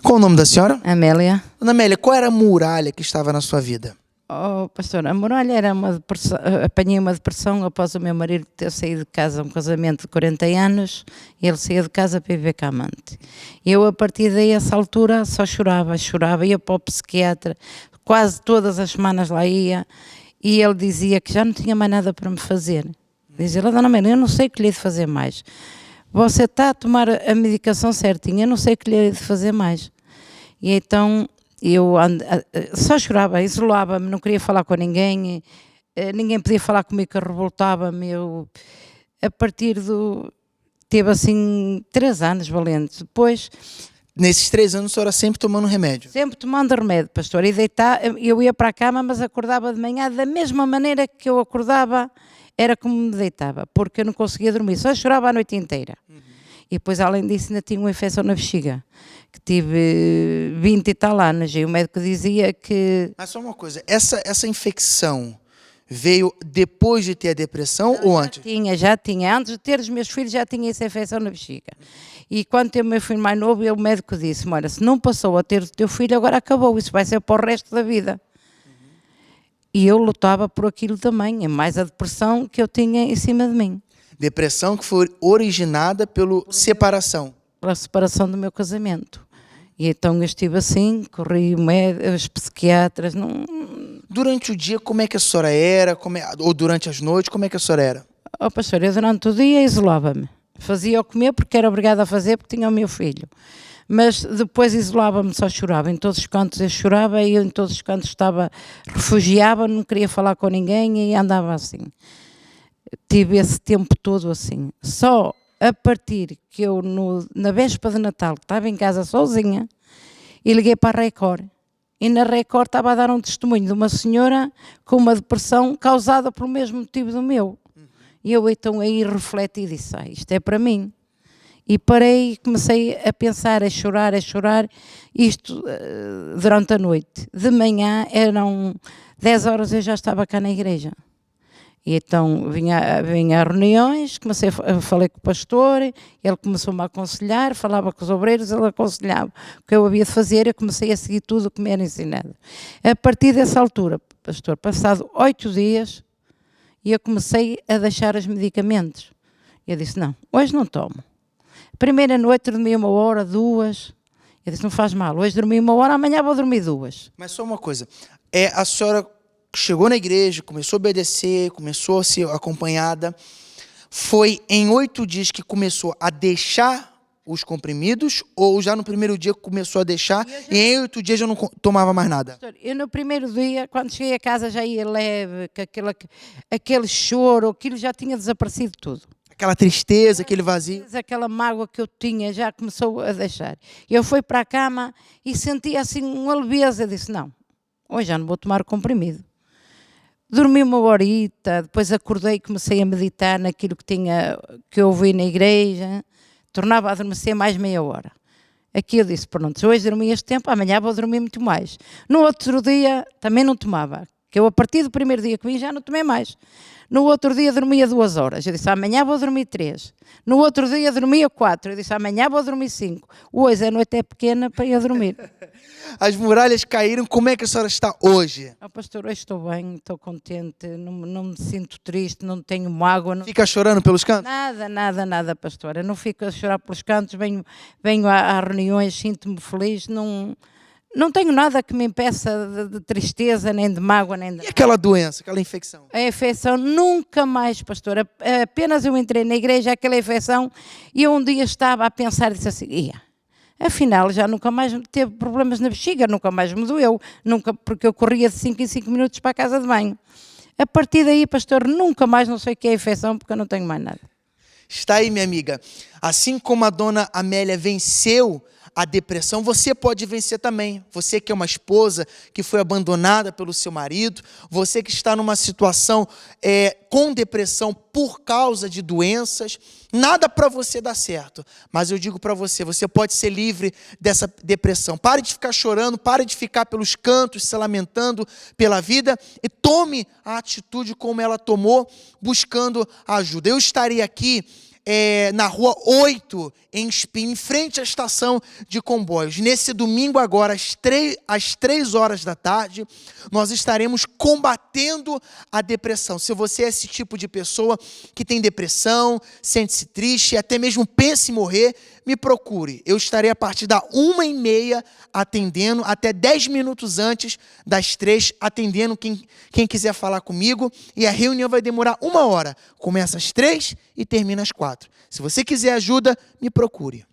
Qual o nome da senhora? Amélia. Dona Amélia, qual era a muralha que estava na sua vida? Oh, pastor, a muralha era uma depressão. Apanhei uma depressão após o meu marido ter saído de casa, um casamento de 40 anos, e ele saía de casa para viver com a amante. Eu, a partir daí, essa altura, só chorava, ia para o psiquiatra, quase todas as semanas lá ia, e ele dizia que já não tinha mais nada para me fazer. Dizia, Dona Amélia, eu não sei o que lhe hei de fazer mais. Você está a tomar a medicação certinha, eu não sei o que lhe hei de fazer mais. E então eu só chorava, isolava-me, não queria falar com ninguém, ninguém podia falar comigo, que revoltava-me. A partir do... Teve assim 3 anos valentes. Depois... Nesses 3 anos a senhora sempre tomando remédio? Sempre tomando remédio, pastor. E eu ia para a cama, mas acordava de manhã da mesma maneira que eu acordava, era como me deitava, porque eu não conseguia dormir, só chorava a noite inteira. E depois, além disso, ainda tinha uma infecção na bexiga, que tive 20 e tal anos, e o médico dizia que... Mas só uma coisa, essa infecção veio depois de ter a depressão ou antes? Já tinha. Antes de ter os meus filhos, já tinha essa infecção na bexiga. E quando teve o meu filho mais novo, o médico disse, olha, se não passou a ter o teu filho, agora acabou, isso vai ser para o resto da vida. E eu lutava por aquilo também, é mais a depressão que eu tinha em cima de mim. Depressão que foi originada pela separação. Pela separação do meu casamento. E então eu estive assim, corri os psiquiatras. Não... Durante o dia, como é que a senhora era? Ou durante as noites, como é que a senhora era? Oh, pastor, eu durante o dia isolava-me. Fazia o comer porque era obrigada a fazer, porque tinha o meu filho. Mas depois isolava-me, só chorava. Em todos os cantos eu chorava e eu em todos os cantos refugiava, não queria falar com ninguém e andava assim. Tive esse tempo todo assim. Só a partir que eu, na véspera de Natal, estava em casa sozinha, e liguei para a Record. E na Record estava a dar um testemunho de uma senhora com uma depressão causada pelo mesmo motivo do meu. E eu então aí refleti e disse, isto é para mim. E parei e comecei a pensar, a chorar, isto durante a noite. De manhã eram 10 horas, eu já estava cá na igreja. E então vinha a reuniões, falei com o pastor, ele começou-me a aconselhar, falava com os obreiros, ele aconselhava o que eu havia de fazer, eu comecei a seguir tudo o que me era ensinado. A partir dessa altura, pastor, passado 8 dias, eu comecei a deixar os medicamentos. Eu disse, não, hoje não tomo. Primeira noite dormi 1 hora, 2. Eu disse, não faz mal, hoje dormi 1 hora, amanhã vou dormir 2. Mas só uma coisa, a senhora chegou na igreja, começou a obedecer, começou a ser acompanhada. Foi em 8 dias que começou a deixar os comprimidos ou já no primeiro dia começou a deixar e em 8 dias já não tomava mais nada? Eu no primeiro dia, quando cheguei a casa, já ia leve, aquele choro, aquilo já tinha desaparecido tudo. Aquela tristeza, aquele vazio. Aquela mágoa que eu tinha já começou a deixar. Eu fui para a cama e senti assim uma leveza. Eu disse, não, hoje já não vou tomar o comprimido. Dormi 1 horita, depois acordei e comecei a meditar naquilo que eu ouvi na igreja. Tornava a adormecer mais meia hora. Aqui eu disse, pronto, se hoje dormi este tempo, amanhã vou dormir muito mais. No outro dia também não tomava, que eu a partir do primeiro dia que vim já não tomei mais. No outro dia dormia 2 horas, eu disse, amanhã vou dormir 3. No outro dia dormia 4, eu disse, amanhã vou dormir 5. Hoje a noite é pequena para ir dormir. As muralhas caíram, como é que a senhora está hoje? Pastor, hoje estou bem, estou contente, não me sinto triste, não tenho mágoa. Não... Fica chorando pelos cantos? Nada, pastor. Eu não fico a chorar pelos cantos, venho a reuniões, sinto-me feliz, não tenho nada que me impeça de tristeza, nem de mágoa, nem de... E aquela doença, aquela infecção? A infecção nunca mais, pastor. Apenas eu entrei na igreja, aquela infecção, e eu um dia estava a pensar e disse assim, afinal já nunca mais teve problemas na bexiga, nunca mais me doeu, porque eu corria de 5 em 5 minutos para a casa de banho. A partir daí, pastor, nunca mais não sei o que é infecção, porque eu não tenho mais nada. Está aí, minha amiga. Assim como a dona Amélia venceu a depressão, você pode vencer também. Você que é uma esposa que foi abandonada pelo seu marido, você que está numa situação com depressão por causa de doenças, nada para você dá certo. Mas eu digo para você, você pode ser livre dessa depressão. Pare de ficar chorando, pare de ficar pelos cantos, se lamentando pela vida e tome a atitude como ela tomou, buscando ajuda. Eu estarei aqui na rua 8, em Espinho, em frente à estação de comboios. Nesse domingo agora, às 3 horas da tarde, nós estaremos combatendo a depressão. Se você é esse tipo de pessoa que tem depressão, sente-se triste, até mesmo pensa em morrer, me procure. Eu estarei a partir da 1h30 atendendo, até 10 minutos antes das 3, atendendo quem quiser falar comigo. E a reunião vai demorar 1 hora. Começa às 3 e termina às 4. Se você quiser ajuda, me procure.